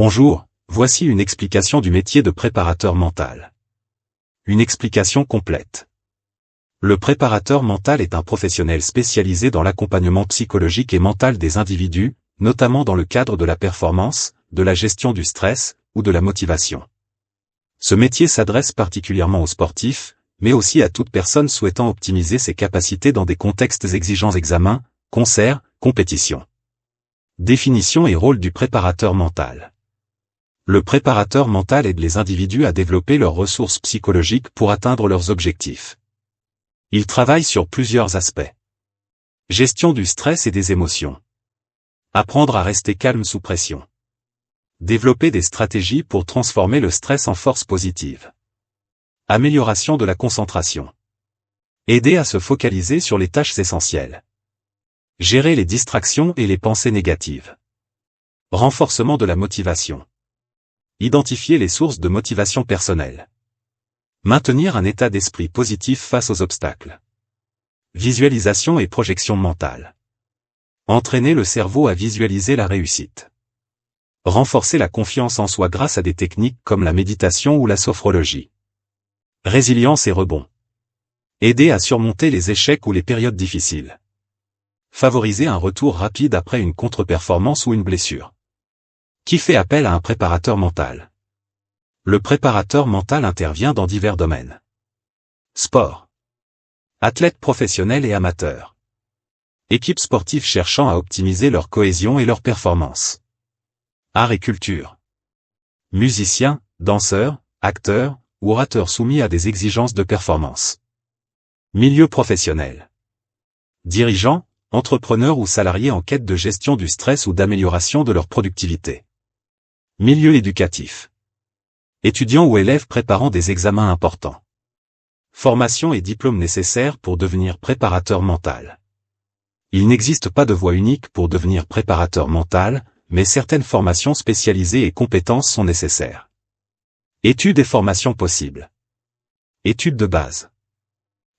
Bonjour, voici une explication du métier de préparateur mental. Une explication complète. Le préparateur mental est un professionnel spécialisé dans l'accompagnement psychologique et mental des individus, notamment dans le cadre de la performance, de la gestion du stress ou de la motivation. Ce métier s'adresse particulièrement aux sportifs, mais aussi à toute personne souhaitant optimiser ses capacités dans des contextes exigeants examens, concerts, compétitions. Définition et rôle du préparateur mental. Le préparateur mental aide les individus à développer leurs ressources psychologiques pour atteindre leurs objectifs. Il travaille sur plusieurs aspects. Gestion du stress et des émotions. Apprendre à rester calme sous pression. Développer des stratégies pour transformer le stress en force positive. Amélioration de la concentration. Aider à se focaliser sur les tâches essentielles. Gérer les distractions et les pensées négatives. Renforcement de la motivation. Identifier les sources de motivation personnelle. Maintenir un état d'esprit positif face aux obstacles. Visualisation et projection mentale. Entraîner le cerveau à visualiser la réussite. Renforcer la confiance en soi grâce à des techniques comme la méditation ou la sophrologie. Résilience et rebond. Aider à surmonter les échecs ou les périodes difficiles. Favoriser un retour rapide après une contre-performance ou une blessure. Qui fait appel à un préparateur mental? Le préparateur mental intervient dans divers domaines. Sport. Athlètes professionnels et amateurs. Équipes sportives cherchant à optimiser leur cohésion et leur performance. Art et culture. Musiciens, danseurs, acteurs, ou orateurs soumis à des exigences de performance. Milieu professionnel. Dirigeants, entrepreneurs ou salariés en quête de gestion du stress ou d'amélioration de leur productivité. Milieu éducatif. Étudiants ou élèves préparant des examens importants. Formation et diplôme nécessaires pour devenir préparateur mental. Il n'existe pas de voie unique pour devenir préparateur mental, mais certaines formations spécialisées et compétences sont nécessaires. Études et formations possibles. Études de base.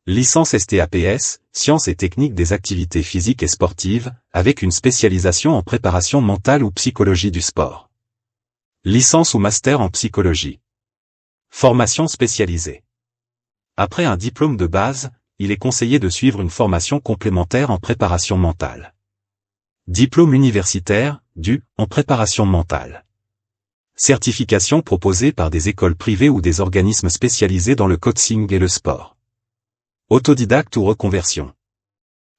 Licence STAPS, Sciences et techniques des activités physiques et sportives, avec une spécialisation en préparation mentale ou psychologie du sport. Licence ou master en psychologie. Formation spécialisée. Après un diplôme de base, il est conseillé de suivre une formation complémentaire en préparation mentale. Diplôme universitaire, en préparation mentale. Certification proposée par des écoles privées ou des organismes spécialisés dans le coaching et le sport. Autodidacte ou reconversion.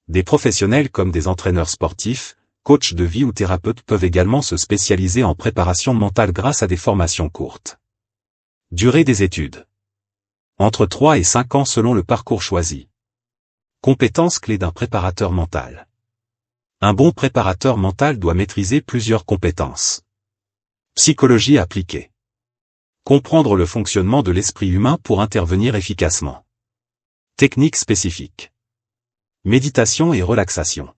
Des professionnels comme des entraîneurs sportifs, coachs de vie ou thérapeutes peuvent également se spécialiser en préparation mentale grâce à des formations courtes. Durée des études. Entre 3 et 5 ans selon le parcours choisi. Compétences clés d'un préparateur mental. Un bon préparateur mental doit maîtriser plusieurs compétences. Psychologie appliquée. Comprendre le fonctionnement de l'esprit humain pour intervenir efficacement. Techniques spécifiques. Méditation et relaxation.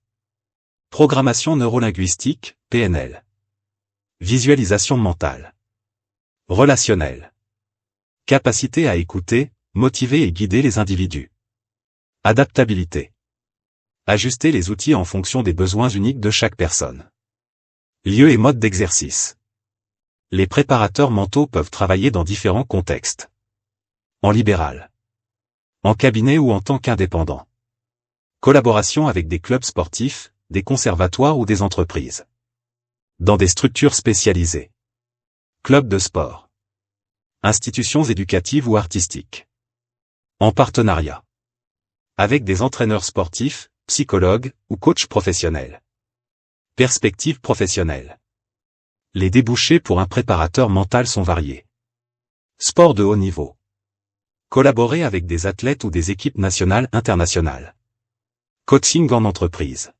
Programmation neurolinguistique, PNL. Visualisation mentale. Relationnelle. Capacité à écouter, motiver et guider les individus. Adaptabilité. Ajuster les outils en fonction des besoins uniques de chaque personne. Lieu et mode d'exercice. Les préparateurs mentaux peuvent travailler dans différents contextes. En libéral. En cabinet ou en tant qu'indépendant. Collaboration avec des clubs sportifs, des conservatoires ou des entreprises. Dans des structures spécialisées. Clubs de sport. Institutions éducatives ou artistiques. En partenariat. Avec des entraîneurs sportifs, psychologues ou coachs professionnels. Perspectives professionnelles. Les débouchés pour un préparateur mental sont variés. Sport de haut niveau. Collaborer avec des athlètes ou des équipes nationales internationales. Coaching en entreprise.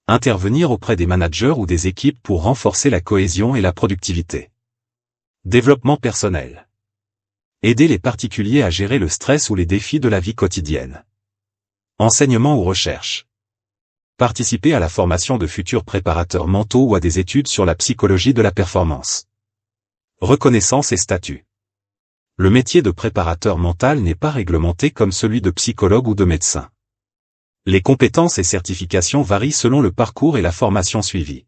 Intervenir auprès des managers ou des équipes pour renforcer la cohésion et la productivité. Développement personnel. Aider les particuliers à gérer le stress ou les défis de la vie quotidienne. Enseignement ou recherche. Participer à la formation de futurs préparateurs mentaux ou à des études sur la psychologie de la performance. Reconnaissance et statut. Le métier de préparateur mental n'est pas réglementé comme celui de psychologue ou de médecin. Les compétences et certifications varient selon le parcours et la formation suivie.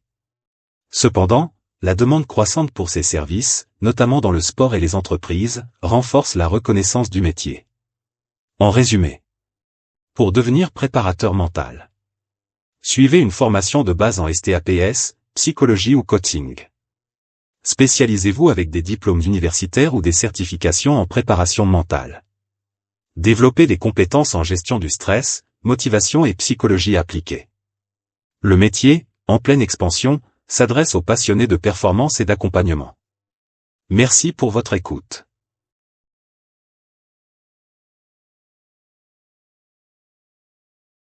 Cependant, La demande croissante pour ces services, notamment dans le sport et les entreprises, renforce la reconnaissance du métier. En résumé, pour devenir préparateur mental, suivez une formation de base en STAPS, psychologie ou coaching. Spécialisez-vous avec des diplômes universitaires ou des certifications en préparation mentale. Développez des compétences en gestion du stress, motivation et psychologie appliquée. Le métier, en pleine expansion, s'adresse aux passionnés de performance et d'accompagnement. Merci pour votre écoute.